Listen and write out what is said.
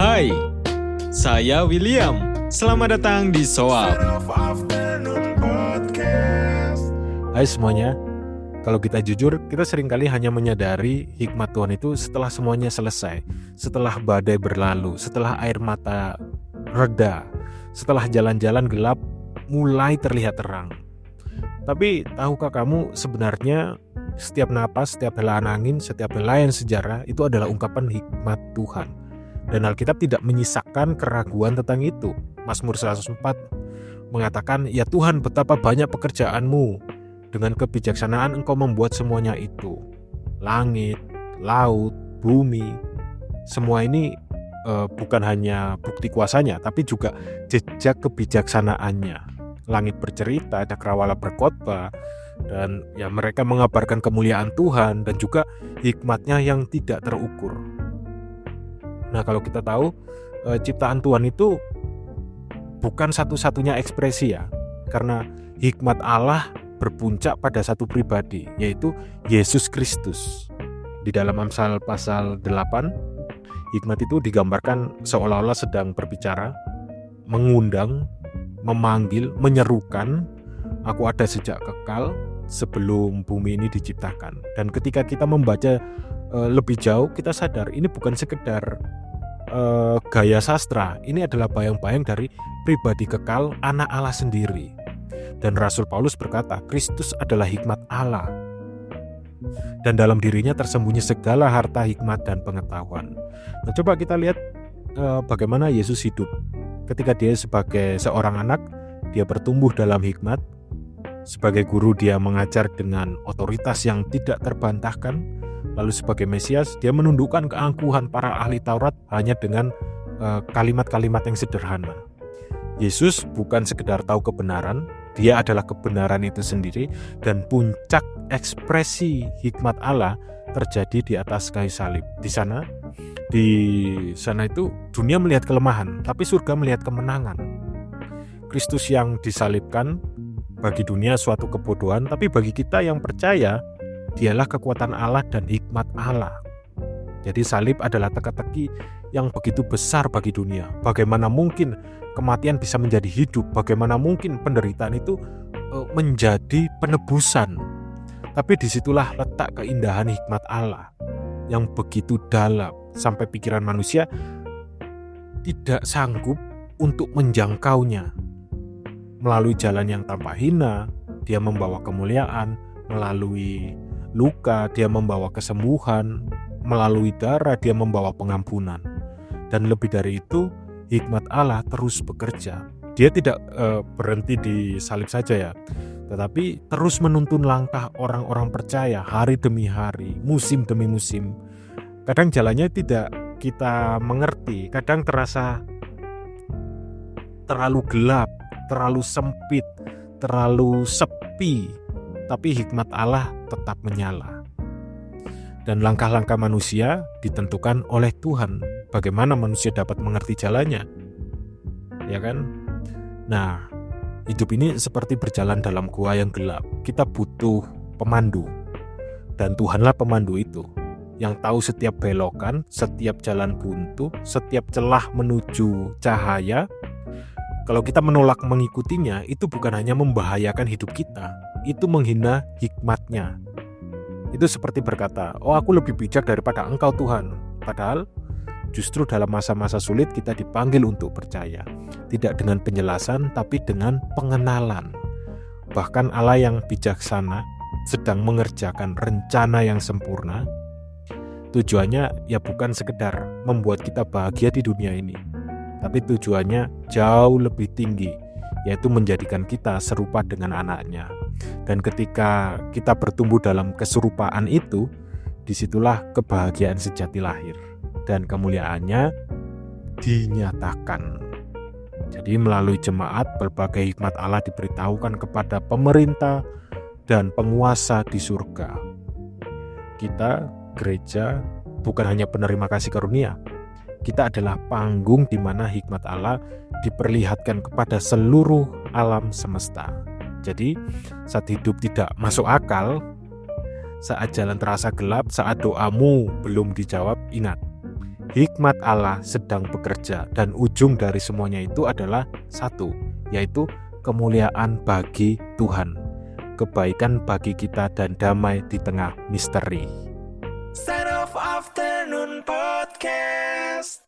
Hai, saya William. Selamat datang di Soap. Hai semuanya, kalau kita jujur, kita seringkali hanya menyadari hikmat Tuhan itu setelah semuanya selesai, setelah badai berlalu, setelah air mata reda, setelah jalan-jalan gelap mulai terlihat terang. Tapi tahukah kamu sebenarnya setiap napas, setiap helaan angin, setiap helaian sejarah itu adalah ungkapan hikmat Tuhan. Dan Alkitab tidak menyisakan keraguan tentang itu. Mazmur 104 mengatakan, "Ya Tuhan, betapa banyak pekerjaanmu. Dengan kebijaksanaan Engkau membuat semuanya itu. Langit, laut, bumi, semua ini bukan hanya bukti kuasanya, tapi juga jejak kebijaksanaannya. Langit bercerita, cakrawala berkhotbah, dan ya mereka mengabarkan kemuliaan Tuhan dan juga hikmatnya yang tidak terukur." Nah, kalau kita tahu ciptaan Tuhan itu bukan satu-satunya ekspresi ya, karena hikmat Allah berpuncak pada satu pribadi, yaitu Yesus Kristus. Di dalam Amsal pasal 8, hikmat itu digambarkan seolah-olah sedang berbicara, mengundang, memanggil, menyerukan, "Aku ada sejak kekal sebelum bumi ini diciptakan." Dan ketika kita membaca lebih jauh, kita sadar ini bukan sekedar gaya sastra. Ini adalah bayang-bayang dari pribadi kekal anak Allah sendiri. Dan Rasul Paulus berkata, Kristus adalah hikmat Allah, dan dalam dirinya tersembunyi segala harta hikmat dan pengetahuan. Nah, coba kita lihat bagaimana Yesus hidup. Ketika dia sebagai seorang anak, dia bertumbuh dalam hikmat. Sebagai guru, dia mengajar dengan otoritas yang tidak terbantahkan. Lalu sebagai Mesias, dia menundukkan keangkuhan para ahli Taurat hanya dengan kalimat-kalimat yang sederhana. Yesus bukan sekedar tahu kebenaran, dia adalah kebenaran itu sendiri, dan puncak ekspresi hikmat Allah terjadi di atas kayu salib. Di sana itu dunia melihat kelemahan, tapi surga melihat kemenangan. Kristus yang disalibkan bagi dunia suatu kebodohan, tapi bagi kita yang percaya, dialah kekuatan Allah dan hikmat Allah. Jadi salib adalah teka-teki yang begitu besar bagi dunia. Bagaimana mungkin kematian bisa menjadi hidup? Bagaimana mungkin penderitaan itu menjadi penebusan? Tapi disitulah letak keindahan hikmat Allah yang begitu dalam sampai pikiran manusia tidak sanggup untuk menjangkaunya. Melalui jalan yang tanpa hina, dia membawa kemuliaan. Melalui luka, dia membawa kesembuhan. Melalui darah, dia membawa pengampunan. Dan lebih dari itu, hikmat Allah terus bekerja. Dia tidak berhenti di salib saja ya, tetapi terus menuntun langkah orang-orang percaya hari demi hari, musim demi musim. Kadang jalannya tidak kita mengerti, kadang terasa terlalu gelap, terlalu sempit, terlalu sepi, tapi hikmat Allah tetap menyala. Dan langkah-langkah manusia ditentukan oleh Tuhan. Bagaimana manusia dapat mengerti jalannya? Ya kan? Nah, hidup ini seperti berjalan dalam gua yang gelap. Kita butuh pemandu. Dan Tuhanlah pemandu itu, yang tahu setiap belokan, setiap jalan buntu, setiap celah menuju cahaya. Kalau kita menolak mengikutinya, itu bukan hanya membahayakan hidup kita, itu menghina hikmatnya. Itu seperti berkata, "Oh, aku lebih bijak daripada Engkau Tuhan." Padahal justru dalam masa-masa sulit kita dipanggil untuk percaya. Tidak dengan penjelasan, tapi dengan pengenalan. Bahkan Allah yang bijaksana sedang mengerjakan rencana yang sempurna. Tujuannya ya bukan sekedar membuat kita bahagia di dunia ini, tapi tujuannya jauh lebih tinggi, yaitu menjadikan kita serupa dengan anaknya. Dan ketika kita bertumbuh dalam keserupaan itu, disitulah kebahagiaan sejati lahir dan kemuliaannya dinyatakan. Jadi melalui jemaat, berbagai hikmat Allah diberitahukan kepada pemerintah dan penguasa di surga. Kita, gereja, bukan hanya penerima kasih karunia. Kita adalah panggung di mana hikmat Allah diperlihatkan kepada seluruh alam semesta. Jadi saat hidup tidak masuk akal, saat jalan terasa gelap, saat doamu belum dijawab, ingat, hikmat Allah sedang bekerja, dan ujung dari semuanya itu adalah satu, yaitu kemuliaan bagi Tuhan, kebaikan bagi kita, dan damai di tengah misteri. Sign off afternoon podcast.